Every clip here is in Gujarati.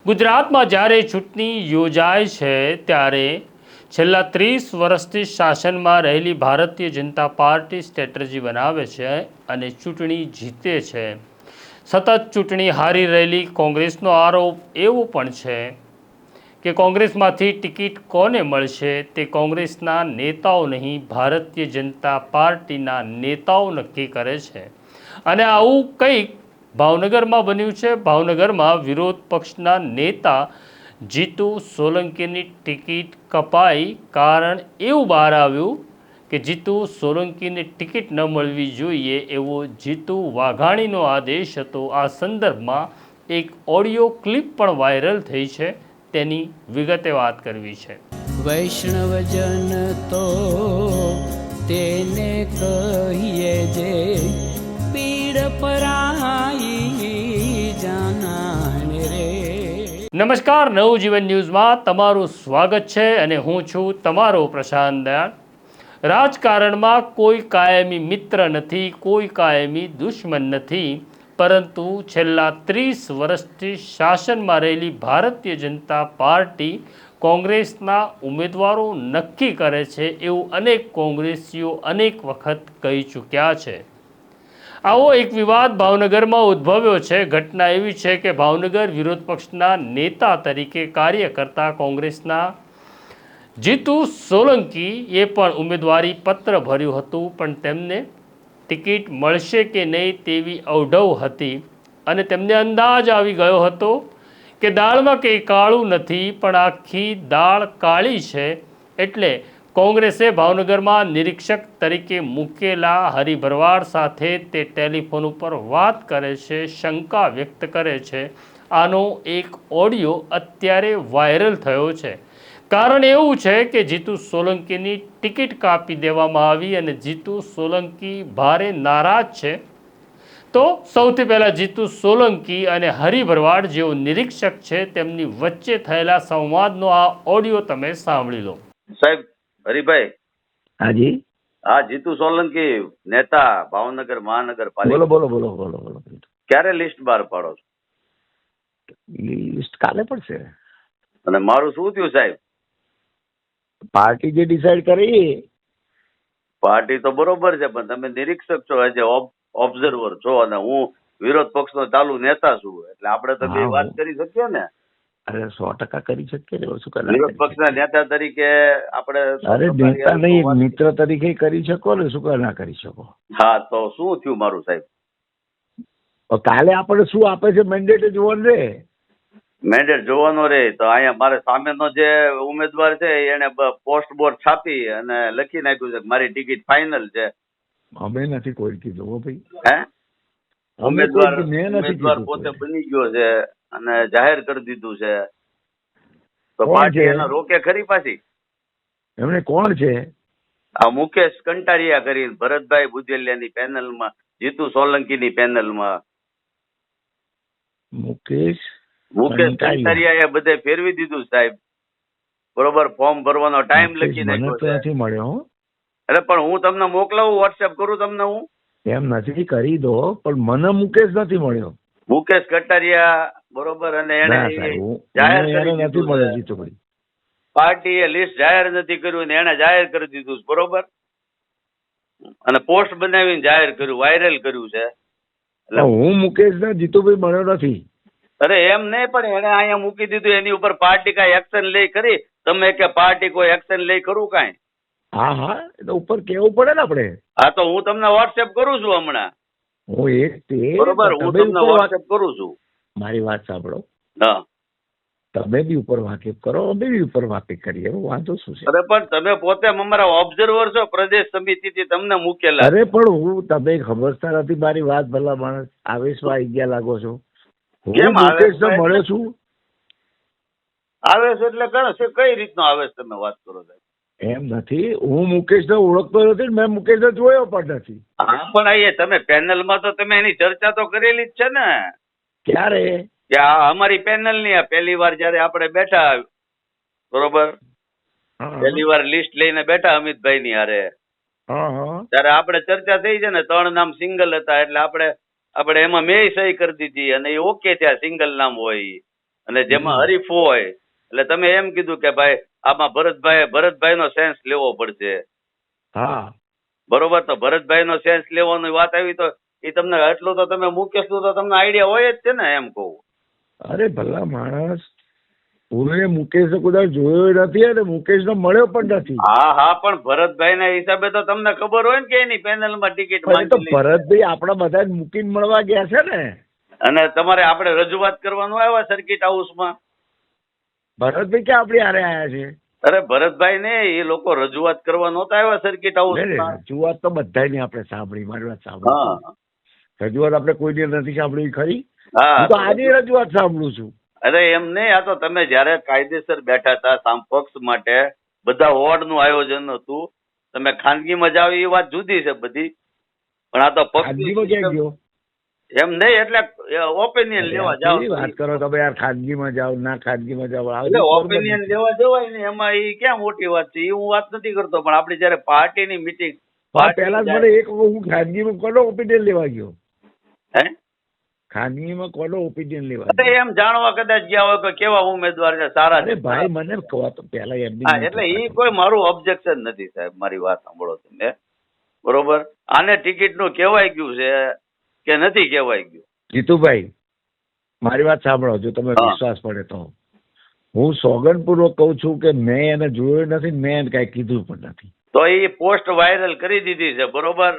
ગુજરાતમાં જ્યારે ચૂંટણી યોજાય છે ત્યારે છેલ્લા 30 વર્ષથી શાસનમાં રહેલી ભારતીય જનતા પાર્ટી સ્ટ્રેટેજી બનાવે છે અને ચૂંટણી જીતે છે. સતત ચૂંટણી હારી રહેલી કોંગ્રેસનો આરોપ એવો પણ છે કે કોંગ્રેસમાંથી ટિકિટ કોને મળશે તે કોંગ્રેસના નેતાઓ નહીં, ભારતીય જનતા પાર્ટીના નેતાઓ નક્કી કરે છે. અને આવું કંઈક ભાવનગરમાં બન્યું છે. ભાવનગરમાં વિરોધ પક્ષના નેતા જીતુ સોલંકીની ટિકિટ કપાઈ. કારણ એવું બહાર આવ્યું કે જીતુ સોલંકીને ટિકિટ ન મળવી જોઈએ એવો જીતુ વાઘાણીનો આદેશ હતો. આ સંદર્ભમાં એક ઓડિયો ક્લિપ પણ વાયરલ થઈ છે, તેની વિગતે વાત કરવી છે. વૈષ્ણવજન તો તેને કહીએ જે પીડ પરાઈ જાનાને રે. નમસ્કાર, નવજીવન ન્યૂઝમાં તમારું સ્વાગત છે અને હું છું તમારો પ્રશાંત દયાળ. રાજકારણમાં કોઈ કાયમી મિત્ર નથી, કોઈ કાયમી દુશ્મન નથી, પરંતુ છેલ્લા 30 વર્ષથી શાસનમાં રહેલી ભારતીય જનતા પાર્ટી કોંગ્રેસના ઉમેદવારો નક્કી કરે છે એવું અનેક કોંગ્રેસીઓ અનેક વખત કહી ચૂક્યા છે. આવો એક વિવાદ ભાવનગરમાં ઉદ્ભવ્યો છે. ઘટના એવી છે કે ભાવનગર વિરોધ પક્ષના નેતા તરીકે કાર્ય કરતા કોંગ્રેસના જીતુ સોલંકીએ પણ ઉમેદવારી પત્ર ભર્યું હતું, પણ તેમને ટિકિટ મળશે કે નહીં તેવી અવઢવ હતી અને તેમને અંદાજ આવી ગયો હતો કે દાળમાં કંઈ કાળું નથી પણ આખી દાળ કાળી છે. એટલે કોંગ્રેસે ભાવનગરમાં નિરીક્ષક તરીકે મૂકેલા હરિ ભરવાડ સાથે તે ટેલિફોન ઉપર વાત કરે છે, શંકા વ્યક્ત કરે છે. આનો એક ઓડિયો અત્યારે વાયરલ થયો છે. કારણ એવું છે કે જીતુ સોલંકીની ટિકિટ કાપી દેવામાં આવી અને જીતુ સોલંકી ભારે નારાજ છે. તો સૌથી પહેલા જીતુ સોલંકી અને હરિ ભરવાડ જેઓ નિરીક્ષક છે તેમની વચ્ચે થયેલા સંવાદનો આ ઓડિયો તમે સાંભળી લો. સાહેબ હરિભાઈ. હાજી. હા, જીતુ સોલંકી નેતા ભાવનગર મહાનગરપાલિકા. બોલો. ક્યારે લિસ્ટ બહાર પાડો છો? લિસ્ટ કાલે પડશે. અને મારું શું થયું સાહેબ? પાર્ટી જે ડિસાઈડ કરી. પાર્ટી તો બરોબર છે, પણ તમે નિરીક્ષક છો, એઝ ઓબ્ઝર્વર છો, અને હું વિરોધ પક્ષનો ચાલુ નેતા છું, એટલે આપણે તો બે વાત કરી શકીએ ને. અરે 100% કરી શકીએ ને. શું કરે? વિરોધ પક્ષના નેતા તરીકે આપણે. અરે નેતા નહીં, મિત્ર તરીકે કરી શકો ને. શું કરે ના કરી શકો? હા, તો શું થયું મારું સાહેબ? કાલે આપણે શું આપે છે મેન્ડેટ જોવાનું રે. મેન્ડેટ જોવાનો રે તો અહીંયા મારે સામેનો જે ઉમેદવાર છે એને પોસ્ટ બોર્ડ છાપી અને લખી નાખ્યું છે કે મારી ટિકિટ ફાઇનલ છે. અમે નથી કોઈ કીધું હો ભાઈ. હે? ઉમેદવાર કીધું પોતે બની ગયો છે અને જાહેર કરી દીધું છે, તો કોણ પાર્ટી છે? એને રોકે ખરી પાછી? એમને કોણ છે? આ મુકેશ કંટારિયા કરીને ભરતભાઈ બુધેલિયાની પેનલમાં, જીતુ સોલંકીની પેનલમાં મુકેશ કંટારિયા એ બધે ફેરવી દીધું સાહેબ. બરોબર, ફોર્મ ભરવાનો ટાઈમ લખી મને નાખ્યો તો છે. નથી મળ્યો. અરે પણ હું તમને મોકલાવું, વોટ્સએપ કરું તમને હું. એમ નથી, કરી દો, પણ મને મુકેશ નથી મળ્યો. મુકેશ કટારિયા, બરોબર, અને એને જાહેર કરી નથી મળ્યો દીધું. જીતુભાઈ. પાર્ટીએ લિસ્ટ જાહેર નથી કર્યું ને એને જાહેર કરી દીધું, બરોબર, અને પોસ્ટ બનાવીને જાહેર કર્યું, વાયરલ કર્યું છે. હું મુકેશ ને જીતુભાઈ મળ્યો નથી. અરે એમ નહીં, પણ એને અહીંયા મૂકી દીધું, એની ઉપર પાર્ટી કઈ એક્શન લે ખરી? તમે કે પાર્ટી કોઈ એક્શન લે ખરું કાંઈ? હા, એટલે ઉપર કેવું પડે ને આપણે. હા, તો હું તમને વોટ્સએપ કરું છું હમણાં. હું એક બરોબર, હું તમને વોટ્સએપ કરું છું. મારી વાત સાંભળો. હા, તમે બી ઉપર વાકેફ કરો, અમે બી ઉપર વાકેફ કરીએ, વાંધો શું છે? અરે પણ તમે પોતે અમારા ઓબ્ઝર્વર છો, પ્રદેશ સમિતિથી તમને મૂકેલા. અરે પણ હું તમે સમજતા નથી મારી વાત. ભલા માણસ આવેશમાં આવી ગયા લાગો છો. હું મુકેશ ને મળ્યો છું. આવેશ એટલે કઈ રીતનો આવેશ તમે વાત કરો સાહેબ? એમ નથી, હું મુકેશ ને ઓળખતો નથી, મેં મુકેશ ને જોયો પણ નથી. હા, પણ અહીંયા તમે પેનલમાં તો તમે એની ચર્ચા તો કરેલી જ છે ને. ક્યારે? કે આ અમારી પેનલ ની પહેલી વાર જયારે આપણે બેઠા, બરોબર, પહેલી વાર લિસ્ટ લઈને બેઠા અમિતભાઈ ની હારે, ત્યારે આપણે ચર્ચા થઈ છે ને. 3 નામ સિંગલ હતા, એટલે આપણે એમાં મેં સહી કરી દીધી અને એ ઓકે થયા, સિંગલ નામ હોય. અને જેમાં હરીફો હોય એટલે તમે એમ કીધું કે ભાઈ આમાં ભરતભાઈનો સેન્સ લેવો પડશે. હા બરોબર, તો ભરતભાઈનો સેન્સ લેવાની વાત આવી તો એ તમને એટલું તો તમે મુકેશનું તો તમને આઈડિયા હોય જ છે ને એમ કહું. અરે ભલા માણસ, પૂરે મુકેશ કદાચ જોયો નથી અને મુકેશ મળ્યો પણ નથી. હા હા, પણ ભરતભાઈના હિસાબે તો તમને ખબર હોય ને કે એની પેનલમાં ટિકિટ પણ એ તો માંગી. ભરતભાઈ આપણા બધા જ મૂકીને મળવા ગયા છે ને. અને તમારે આપણે રજૂઆત કરવાનું આવ્યા સર્કિટ હાઉસમાં. ભરતભાઈ ક્યાં આપણી હારે આયા છે? અરે ભરતભાઈ ને એ લોકો રજૂઆત કરવા નહોતા આવ્યા સર્કિટ હાઉસમાં. રજૂઆત તો બધાની આપણે સાંભળી, મારી વાત સાંભળી. હા રજૂઆત આપણે કોઈને નથી સાંભળી ખરી? હા, હું તો આજે રજૂઆત સાંભળું છું. અરે એમ નહીં, આ તો તમે જયારે કાયદેસર બેઠા હતા પક્ષ માટે, બધા વોર્ડનું આયોજન હતું, તમે ખાનગીમાં જાઓ એ વાત જુદી છે બધી, પણ આ તો ખાનગીમાં ક્યાં પક્ષ ગયો? એમ નહીં, એટલે ઓપિનિયન લેવા જાઓ. કેવી વાત કરો તમે યાર, ખાનગીમાં જાઓ ના ખાનગીમાં જાઓ? એટલે ઓપિનિયન લેવા જવાય ને, એમાં એ ક્યાં મોટી વાત છે, એ હું વાત નથી કરતો. પણ આપડી જયારે પાર્ટીની મિટિંગ, પેલા જ મને એક હું ખાનગીમાં કોનો ઓપિનિયન લેવા ગયો? હે ખાનગીમાં કોનો ઓપિનિયન લેવા અરે ગયો? એમ જાણવા કદાચ ગયા હોય કે કેવા ઉમેદવાર છે સારા છે. અરે ભાઈ મને કહો તો પેલા એમની. હા, એટલે એ કોઈ મારું ઓબ્જેક્શન નથી સાહેબ, મારી વાત સાંભળો તમે. બરોબર, આને ટિકિટ નું કહેવાય ગયું છે કે નથી કહેવાય ગયું? જીતુભાઈ મારી વાત સાંભળો, જો તમે હા. વિશ્વાસ પડે તો હું સોગંદપૂર્વક કહું છું કે મેં એને જોયો નથી, મેં એને કઈ કીધું પણ નથી. તો એ પોસ્ટ વાયરલ કરી દીધી છે, બરોબર.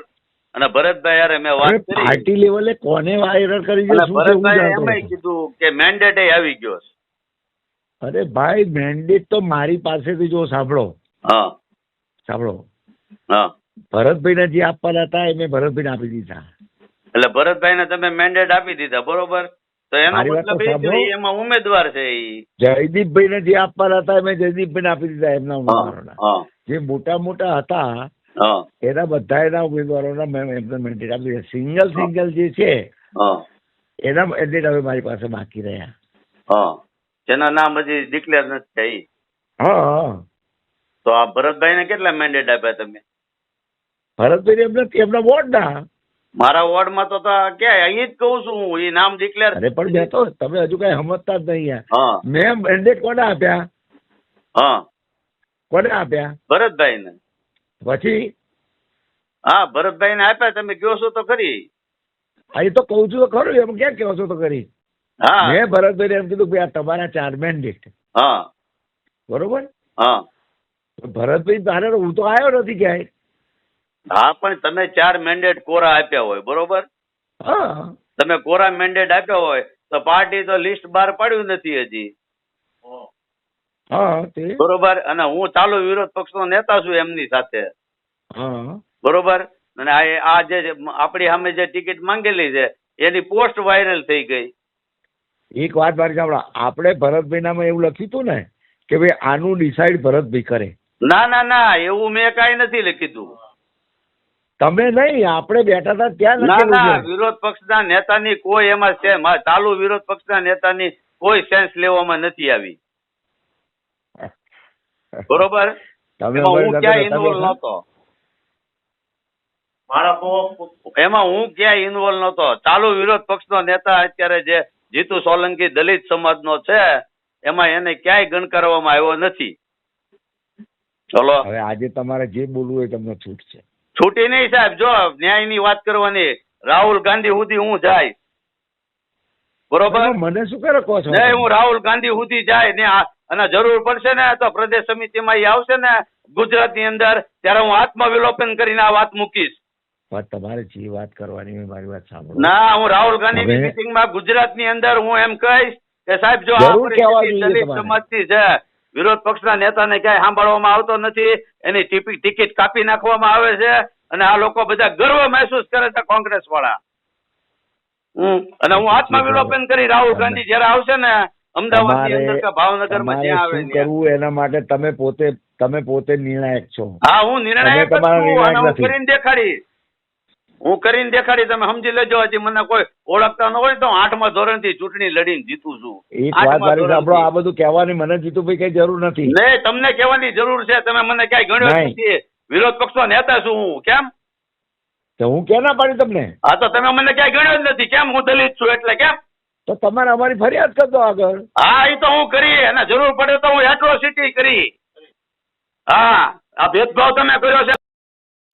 અને ભરતભાઈ યારે મેં વાત હવે કરી, પાર્ટી લેવલે કોને વાયરલ કરી છે અને શું છે હું ભરતભાઈ જાણતો એમ નથી. કીધું કે મેન્ડેટ આવી ગયો છે. અરે ભાઈ મેન્ડેટ તો મારી પાસેથી જો સાંભળો હા સાંભળો, હા, ભરતભાઈને જે આપવાના હતા એ મેં ભરતભાઈને આપી દીધા. એટલે ભરતભાઈને તમે મેન્ડેટ આપી દીધા, બરોબર. તો એનો મારી વાત તો મતલબ એ સાંભળો. કે એમાં ઉમેદવાર છે ઈ. જયદીપભાઈને જે આપવાના હતા એ મેં જયદીપભાઈને આપી દીધા, એમના હા ઉમેદવારોના. હા જે મોટા મોટા હતા હા એના બધા એના ઉમેદવારોના મેં એમને મેન્ડેટ આપી દીધા. સિંગલ જે છે હા એના મેન્ડેટ હવે મારી પાસે બાકી રહ્યા. હા, જેના નામ હજી ડિક્લેર નથી થયા ઈ. હા તો આ ભરતભાઈને કેટલા મેન્ડેટ આપ્યા તમે? ભરતભાઈ એમના વોર્ડના. મારા વોર્ડમાં તો ક્યાં અહીં જ કહું છું હું, એ નામ ડિક્લેર. અરે પણ મેં તો તમે હજુ કઈ સમજતા જ નહીં યાર. હા મેં મેન્ડેટ કોને આપ્યા? હા, કોને આપ્યા? ભરતભાઈને. પછી હા, ભરતભાઈને આપ્યા, તમે કહો છો તો ખરી. આ એ તો કહું છું તો ખરું, એમ ક્યાં કહો છો તો ખરી. હા મેં ભરતભાઈને એમ કીધું કે આ તમારા 4 મેન્ડેટ, હા બરોબર. હા તો ભરતભાઈ તારે હું તો આવ્યો નથી ક્યાંય. હા, પણ તમે 4 મેન્ડેટ કોરા આપ્યા હોય, બરોબર. હા તમે કોરા મેન્ડેટ આપ્યા હોય તો પાર્ટી તો લિસ્ટ બહાર પાડ્યું નથી હજી, હા તે બરોબર. અને હું ચાલુ વિરોધ પક્ષનો નેતા છું એમની સાથે, હા બરોબર. અને આ જે આપણી સામે જે ટિકિટ માંગેલી છે એની પોસ્ટ વાયરલ થઈ ગઈ. એક વાત મારી સાંભળો, આપણે ભરતભાઈનામાં એવું લખ્યું હતું ને કે ભાઈ આનું ડિસાઈડ ભરતભાઈ કરે. ના ના ના, એવું મેં કાંઈ નથી કીધું. તમે નહીં, આપણે બેઠા હતા ત્યાં ના લખેલું ના, છે. વિરોધ પક્ષના નેતાની કોઈ એમાં ચાલુ વિરોધ પક્ષના નેતાની કોઈ સેન્સ લેવામાં નથી આવી, બરોબર. તમે એમાં હું અમારી ક્યાંય સાથે ઇન્વોલ્વ હતા? નહોતો. એમાં હું ક્યાંય ઇન્વોલ્વ નહોતો. ચાલુ વિરોધ પક્ષનો નેતા અત્યારે જે જીતુ સોલંકી દલિત સમાજનો છે એમાં એને ક્યાંય ગણકારવામાં આવ્યો નથી. ચલો, હવે આજે તમારે જે બોલવું હોય તમને છૂટ છે. છૂટી નહીં સાહેબ, જો ન્યાયની વાત કરવાની. રાહુલ ગાંધી સુધી હું જાય, બરોબર. મને શું કરે કહો છો? નહીં, હું રાહુલ ગાંધી સુધી જાય ને અને જરૂર પડશે ને તો પ્રદેશ સમિતિમાં એ આવશે ને ગુજરાતની અંદર, ત્યારે હું આત્મવિલોપન કરીને આ વાત મૂકીશ. પણ તમારે જે વાત કરવાની હોય મારી વાત સાંભળો. ના, હું રાહુલ ગાંધીની હવે- મિટિંગમાં ગુજરાતની અંદર હું એમ કહીશ કે સાહેબ જો આ જરૂર કહેવા પરિસ્થિતિ જોઈએ દલિત તમારે. સમાજની છે, વિરોધ પક્ષના નેતાને ક્યાંય સાંભળવામાં આવતો નથી, એની ટિકિટ કાપી નાખવામાં આવે છે અને આ લોકો બધા ગર્વ મહેસૂસ કરે છે કોંગ્રેસ વાળા. અને હું આત્મવિલોપન કરી રાહુલ ગાંધી જયારે આવશે ને અમદાવાદ ની અંદર કે ભાવનગરમાં જ્યાં આવે શું ત્યાં. કરવું એના માટે તમે પોતે નિર્ણાયક છો. હા, હું નિર્ણાયક જ તમારા છું અને હું નિર્ણાયક નથી. કરીને દેખાડી. તમે સમજી લેજો, હજી મને કોઈ ઓળખતા ન હોય તો 8મા ધોરણથી ચૂંટણી લડીને જીતું છું. એક વાત 8મા મારી સાંભળો, ધોરણથી. આ બધું કહેવાની મને જીતુભાઈ કઈ જરૂર નથી. નહીં, તમને કહેવાની જરૂર છે. તમે મને ક્યાંય ગણ્યો જ નહીં. નથી. વિરોધ પક્ષનો નેતા છું હું. કેમ? તો હું ક્યાં ના પાડી તમને? હા, તો તમે મને ક્યાંય ગણ્યો જ નથી. કેમ? હું દલિત છું એટલે કેમ? તો તમારે અમારી ફરિયાદ કરજો આગળ. હા એ તો હું કરી અને જરૂર પડે તો હું એટ્રોસિટી કરી. હા આ ભેદભાવ તમે કર્યો છે.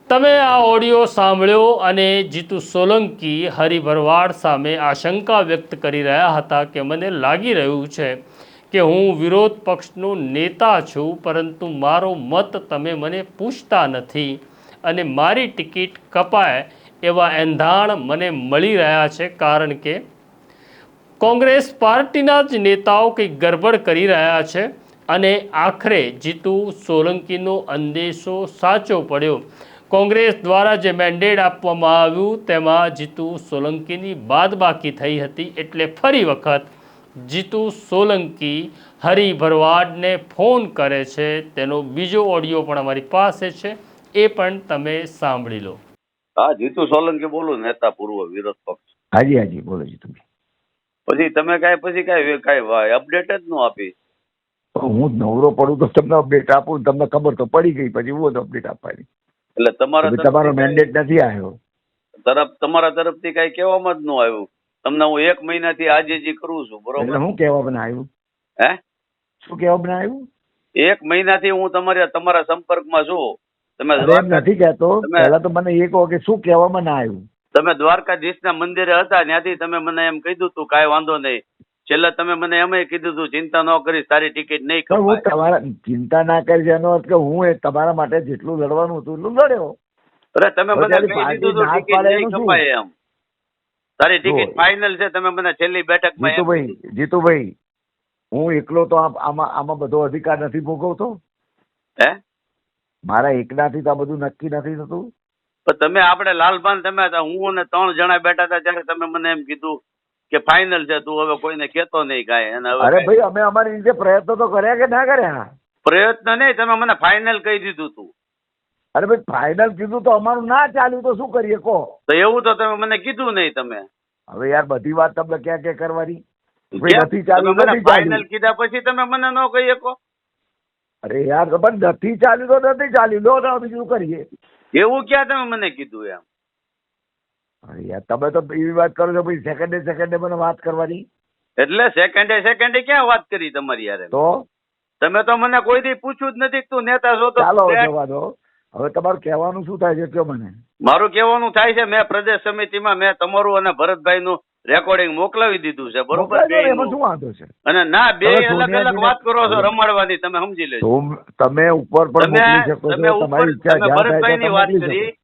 તમે આ ઓડિયો સાંભળ્યો અને જીતુ સોલંકી હરિભરવાડ સામે આશંકા વ્યક્ત કરી રહ્યા હતા કે મને લાગી રહ્યું છે કે હું વિરોધ પક્ષનો નેતા છું, પરંતુ મારો મત તમે મને પૂછતા નથી અને મારી ટિકિટ કપાય એવા એંધાણ મને મળી રહ્યા છે, કારણ કે કોંગ્રેસ પાર્ટીના જ નેતાઓ કંઈક ગરબડ કરી રહ્યા છે. અને આખરે જીતુ સોલંકીનો અંદેશો સાચો પડ્યો. કોંગ્રેસ દ્વારા જે મેન્ડેટ આપવામાં આવ્યું તેમાં જીતુ સોલંકીની બાદબાકી થઈ હતી. એટલે ફરી વખત જીતુ સોલંકી હરિભરવાડને ફોન કરે છે. તેનો બીજો ઓડિયો પણ અમારી પાસે છે, એ પણ તમે સાંભળી લો. હા જીતુ સોલંકી બોલું, નેતા પૂર્વ વિરોધ પક્ષ. હાજી હાજી બોલો જી તમે. પછી તમે કાંઈ અપડેટ જ ન આપી. હું નવરો પડું તો તમને અપડેટ આપું, તમને ખબર તો પડી ગઈ, પછી હું અપડેટ આપવાની. એટલે તમારો મેન્ડેટ નથી આવ્યો. તમારા તરફથી કઈ કહેવામાં જ ન આવ્યું. તમને હું 1 મહિનાથી આજીજી કરું છું, બરોબર? એટલે હું કહેવામાં આવ્યું? હે શું કહેવામાં આવ્યું? 1 મહિનાથી હું તમારા સંપર્કમાં છું. તમે નથી કહેતો, પહેલા તો મને એ કહો કે શું કહેવામાં ના આવ્યું? તમે દ્વારકાધીશના મંદિરે હતા, ત્યાંથી તમે મને એમ કીધું તું કાંઈ વાંધો નહીં. છેલ્લે તમે મને એમ કીધું તું ચિંતા ન કરીશ, તારી ટિકિટ નહીં હું કપાય. તમારા ચિંતા ના કરીશ એનો અર્થ કે હું તમારા માટે જેટલું લડવાનું હતું એટલું લડ્યો. અરે તમે મને બધાની કહી પાર્ટી દીધું તું ના ટિકિટ પાડે નહીં એનું શું? કપાય એમ. તારી ટિકિટ ફાઇનલ છે. તમે મને છેલ્લી બેઠકમાં એમ કીધું. જીતુભાઈ, હું એકલો તો આમાં બધો અધિકાર નથી ભોગવતો. હે મારા એકલાથી તો આ બધું નક્કી નથી થતું. પણ તમે આપણે લાલભાન તમે હતા, હું અને 3 જણા બેઠા હતા, ત્યારે તમે મને એમ કીધું કે ફાઇનલ છે, તું હવે કોઈને કહેતો નહીં કાંઈ. અને હવે અરે ભાઈ, અમે અમારી રીતે પ્રયત્નો તો કર્યા કે ના કર્યા? પ્રયત્ન નહીં, તમે મને ફાઇનલ કહી દીધું તું. અરે ભાઈ, ફાઇનલ કીધું તો અમારું ના ચાલ્યું તો શું કરીએ કહો? તો એવું તો તમે મને કીધું નહીં. તમે હવે યાર બધી વાત તમને ક્યાં ક્યાં કરવાની? ભાઈ નથી ચાલ્યું, મને નથી ફાઇનલ ચાલ્યું. કીધા પછી તમે મને ન કહી શકો. અરે યાર પણ નથી ચાલ્યું તો નથી ચાલ્યું, લો તો બીજું કરીએ. એવું ક્યાં તમે મને કીધું એમ? અરે યાર તમે તો એવી વાત કરો છો ભાઈ, સેકન્ડે મને વાત કરવાની. એટલે સેકન્ડે ક્યાં વાત કરી તમારી યારે? તો તમે તો મને કોઈ દી પૂછ્યું જ નથી કે તું નેતા છો. તો ચાલો જવા દો. હવે તમારું કહેવાનું શું થાય છે કયો મને? મારું કહેવાનું થાય છે, મેં પ્રદેશ સમિતિમાં મેં તમારું અને ભરતભાઈ નું રેકોર્ડિંગ મોકલાવી દીધું છે, બરોબર? એમાં શું વાંધો છે? અને ના, બે હવે અલગ અલગ વાત કરો છો રમાડવાની. તમે સમજી લેજો. તમે ઉપર પણ મોકલી શકો તમે છો, તમારી ઈચ્છા તમે જ્યાં થાય ભરતભાઈ ની ત્યાં વાત મોકલી કરી. શકો.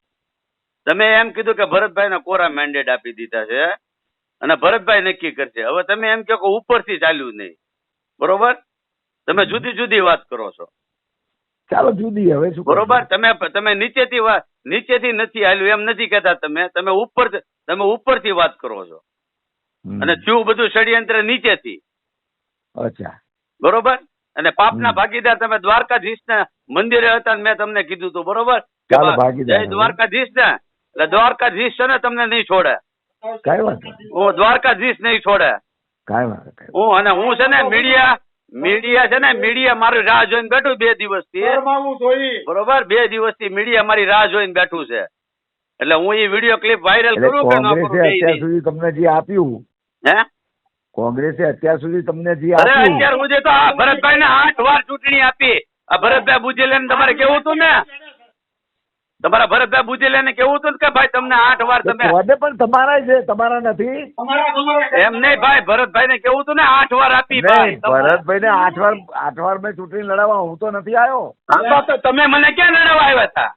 તમે એમ કીધું કે ભરતભાઈ કોરા મેન્ડેટ આપી દીધા છે અને ભરતભાઈ નક્કી કરશે. હવે તમે એમ કહો કે ઉપરથી ચાલ્યું નહીં, બરોબર? તમે જુદી જુદી વાત કરો છો. ચાલો જુદી, હવે શું બરોબર? તમે નીચેથી નથી હાલ્યું એમ નથી કહેતા. તમે ઉપરથી વાત કરો છો અને થયું બધું ષડયંત્ર નીચેથી. અચ્છા, બરોબર? અને પાપના ભાગીદાર તમે દ્વારકાધીશના મંદિરે હતા ને મેં તમને કીધું હતું, બરોબર? ચાલો ભાગીદાર. જય દ્વારકાધીશ ને, એટલે દ્વારકાધીશ છે ને તમને નહીં છોડે. કઈ વાત નથી. હું દ્વારકાધીશ નહીં છોડે. કઈ વાત નથી. હું છે ને મીડિયા છે ને, મીડિયા મારી રાહ જોઈને બેઠું 2 દિવસથી, બરોબર? 2 દિવસથી મીડિયા મારી રાહ જોઈને બેઠું છે. એટલે હું એ વિડીયો ક્લિપ વાયરલ એટલે કરું કે ન કોંગ્રેસે કરું? અત્યાર સુધી તમને જે આપ્યું, હે કોંગ્રેસે અત્યાર સુધી તમને જે અરે આપ્યું, અત્યાર સુધી તો આ ભરતભાઈ ને 8 વાર ચૂંટણી આપી. આ ભરતભાઈ બુજેલિયાને તમારે કેવું હતું ને, તમારા ભરતભાઈ બુજેલિયાને કેવું હતું કે ભાઈ તમને 8 વાર તમે કોને પણ તમારા છે, તમારા નથી. એમ નહીં ભાઈ, ભરતભાઈ ને કેવું હતું ને 8 વાર આપી. ભાઈ નહીં, ભરતભાઈ ને 8 વાર મેં ચૂંટણી લડાવવા હું તો નથી આવ્યો. હા, તો તમે મને ક્યાં લડાવવા આવ્યા હતા?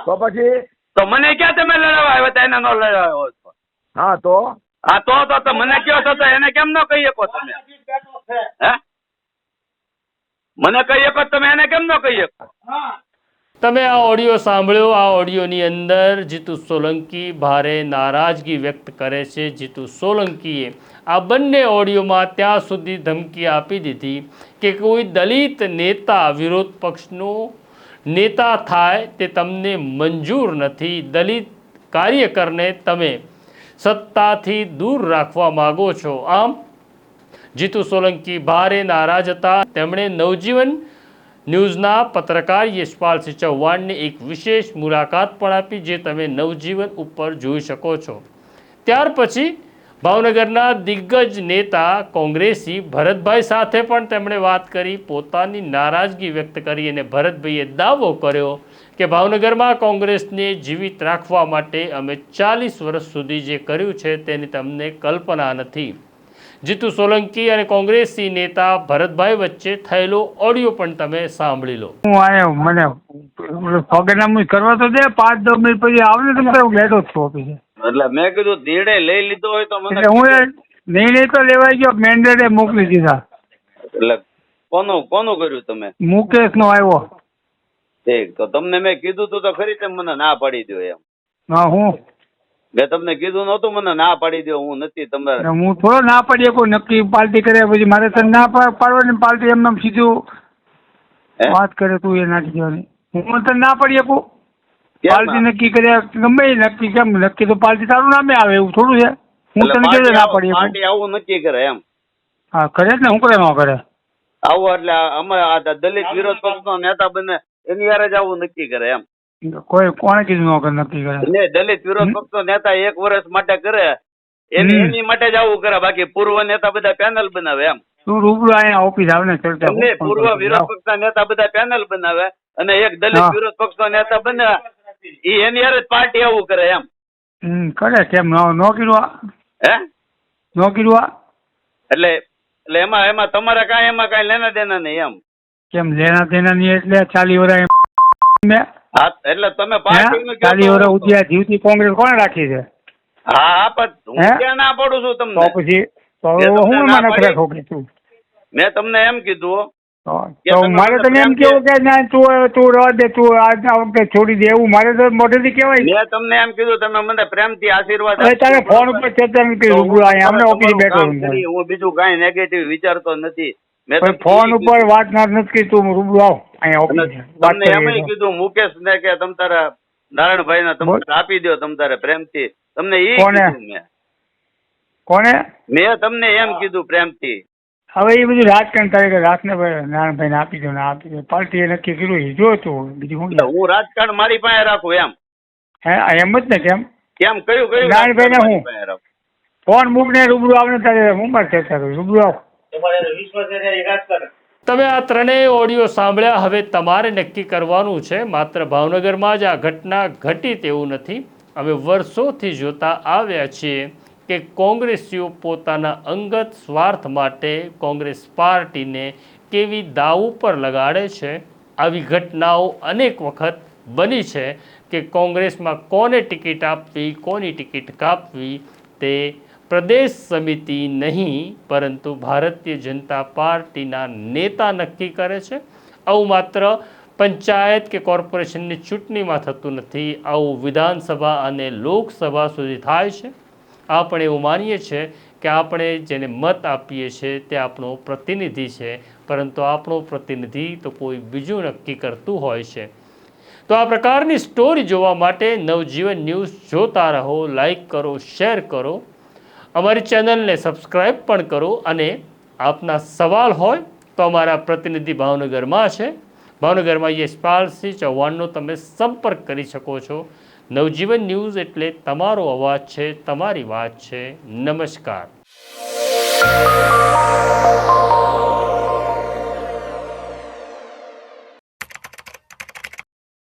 તો પછી તો મને ક્યાં તમે લડાવવા આવ્યા હતા? એને ન લડાવ્યો હોત તો. હા તો હા તો મને કયો છો તો એને કેમ ન કહી શકો તમે? હે મને કહી શકો તમે, એને કેમ ન કહી શકો? તમે આ ઓડિયો સાંભળ્યો. આ ઓડિયોની અંદર જીતુ સોલંકી ભારે નારાજગી વ્યક્ત કરે છે. જીતુ સોલંકીએ આ બંને ઓડિયોમાં ત્યાં સુધી ધમકી આપી દીધી કે કોઈ દલિત નેતા વિરોધ પક્ષનો નેતા થાય તે તમને મંજૂર નથી. દલિત કાર્યકરને તમે સત્તાથી દૂર રાખવા માગો છો. આમ જીતુ સોલંકી ભારે નારાજ હતા. તેમણે નવજીવન ન્યૂઝના પત્રકાર યશપાલસિંહ ચૌહાણને એક વિશેષ મુલાકાત પણ આપી, જે તમે નવજીવન ઉપર જોઈ શકો છો. ત્યાર પછી ભાવનગરના દિગ્ગજ નેતા કોંગ્રેસી ભરતભાઈ સાથે પણ તેમણે વાત કરી, પોતાની નારાજગી વ્યક્ત કરી અને ભરતભાઈએ દાવો કર્યો કે ભાવનગરમાં કોંગ્રેસને જીવિત રાખવા માટે અમે 40 વર્ષ સુધી જે કર્યું છે તેની તમને કલ્પના નથી. જીતુ સોલંકી અને કોંગ્રેસી નેતા ભરતભાઈ વચ્ચે થયેલો ઓડિયો પણ તમે સાંભળી લો. હું આયો મને પગનામું કરવા તો દે 5-10 મિનિટ પછી આવને તમે હું બેઠો છું ઓફિસે. એટલે મેં કીધું નિર્ણય લઈ લીધો હોય તો મને એટલે હું એ નિર્ણય તો લેવાઈ ગયો, મેન્ડેટે મોકલી દીધા. એટલે કોનું કર્યું તમે? મુકેશનો આવ્યો. ઠીક, તો તમને મેં કીધું તું તો ખરી, તમે મને ના પાડી દો એમ. હા, હું મેં તમને કીધું નહોતું મને ના પાડી દો, હું નથી તમારે. હું થોડો ના પાડીએ, કોઈ નક્કી પાર્ટી કરે પછી મારે તને ના પાડવાની, પાર્ટી એમને સીધું વાત કરે તું એ નાખી દેવાની. હું તને ના પાડી શકું? પાર્ટી નક્કી કર્યા ગમે એ નક્કી, કેમ નક્કી તો પાર્ટી તારું નામે આવે એવું થોડું છે? હું તને કેવી ના પાડી શકું? પાર્ટી આવું નક્કી કરે એમ? હા કરે જ ને, હું કરે ન કરે આવું એટલે અમે આ દલિત વિરોધ પક્ષનો નેતા બને એની યારે જ આવું નક્કી કરે એમ? કોઈ કોણે કીધું નક્કી કરે? ને દલિત વિરોધ પક્ષનો નેતા 1 વર્ષ માટે કરે એની માટે જ આવું કરે, બાકી પૂર્વ નેતા બધા પેનલ બનાવે એમ? તું રૂબરૂ અહીંયા ઓફિસ આવે ને ચર્ચા. પૂર્વ વિરોધ પક્ષના નેતા બધા પેનલ બનાવે અને એક દલિત વિરોધ પક્ષનો નેતા બને એની યારે જ પાર્ટી આવું કરે એમ? કરે, કેમ ન કીધું? હે ન કીધું? એટલે એમાં તમારે એમાં કાંઈ લેના દેના નહીં એમ? કેમ લેના દેના નહીં એટલે 40 વર્ષ હા, એટલે તમે પાર્ટીનું 40 વર્ષ ઉદ્યા જીવતી કોંગ્રેસ કોણે રાખી છે? હા, પણ હું ક્યાં ના પાડું છું તમને? તો પછી હું મને નખરે ઠોકી તું? મેં તમને એમ કીધું તો મારે તને એમ કેવું કે ના તું રવા દે, તું આ વખતે છોડી દે, એવું મારે તો મોઢેથી કહેવાય. મેં તમને એમ કીધું, તમે મને પ્રેમથી આશીર્વાદ તારે ફોન ઉપર ચર્ચા નથી રૂબરૂ અહીંયા અમને ઓફિસ બેઠો. હું બીજું કાંઈ નેગેટિવ વિચારતો નથી. ફોન ઉપર વાત નથી, તું રૂબરૂ આવ અહીંયા ઓફિસ. તમને એમ કીધું મુકેશ ને કે તમ તારા નારાયણભાઈ ને તમે આપી દો તમ તારે પ્રેમથી. તમને એ કોને? મેં તમને એમ કીધું પ્રેમથી. હવે એ બધું રાજકારણ તારે રાતને નારાયણભાઈ ને આપી દો ને આપી દો, પાર્ટીએ નક્કી કર્યું જો તું બીજું શું? હું રાજકારણ મારી પાસે રાખું એમ? હે એમ જ ને? કેમ કયું નારાયણભાઈ ને હું ફોન મૂક ને રૂબરૂ આવ ને તારે મુંબઈ ચર્ચા કરું, રૂબરૂ આવ. તમે આ ત્રણેય ઓડિયો સાંભળ્યા. હવે તમારે નક્કી કરવાનું છે. માત્ર ભાવનગરમાં જ આ ઘટના ઘટી તેવું નથી. અમે વર્ષોથી જોતા આવ્યા છીએ કે કોંગ્રેસીઓ પોતાના અંગત સ્વાર્થ માટે કોંગ્રેસ પાર્ટીને કેવી દાવ ઉપર લગાડે છે. આવી ઘટનાઓ અનેક વખત બની છે કે કોંગ્રેસમાં કોને ટિકિટ આપવી, કોની ટિકિટ કાપવી તે પ્રદેશ સમિતિ નહીં પરંતુ ભારતીય જનતા પાર્ટીના નેતા નક્કી કરે છે. આવું માત્ર પંચાયત કે કોર્પોરેશનની ચૂંટણીમાં થતું નથી, આવું વિધાનસભા અને લોકસભા સુધી થાય છે. આપણે એવું માનીએ છીએ કે આપણે જેને મત આપીએ છીએ તે આપણો પ્રતિનિધિ છે, પરંતુ આપણો પ્રતિનિધિ તો કોઈ બીજું નક્કી કરતું હોય છે. તો આ પ્રકારની સ્ટોરી જોવા માટે નવજીવન ન્યૂઝ જોતા રહો. લાઈક કરો, શેર કરો, અમારી ચેનલને સબસ્ક્રાઈબ પણ કરો. અને આપના સવાલ હોય તો અમારા પ્રતિનિધિ ભાવનગરમાં છે, ભાવનગરમાં યશપાલસિંહ ચૌહાણનો તમે સંપર્ક કરી શકો છો. નવજીવન ન્યૂઝ એટલે તમારો અવાજ છે, તમારી વાત છે. નમસ્કાર.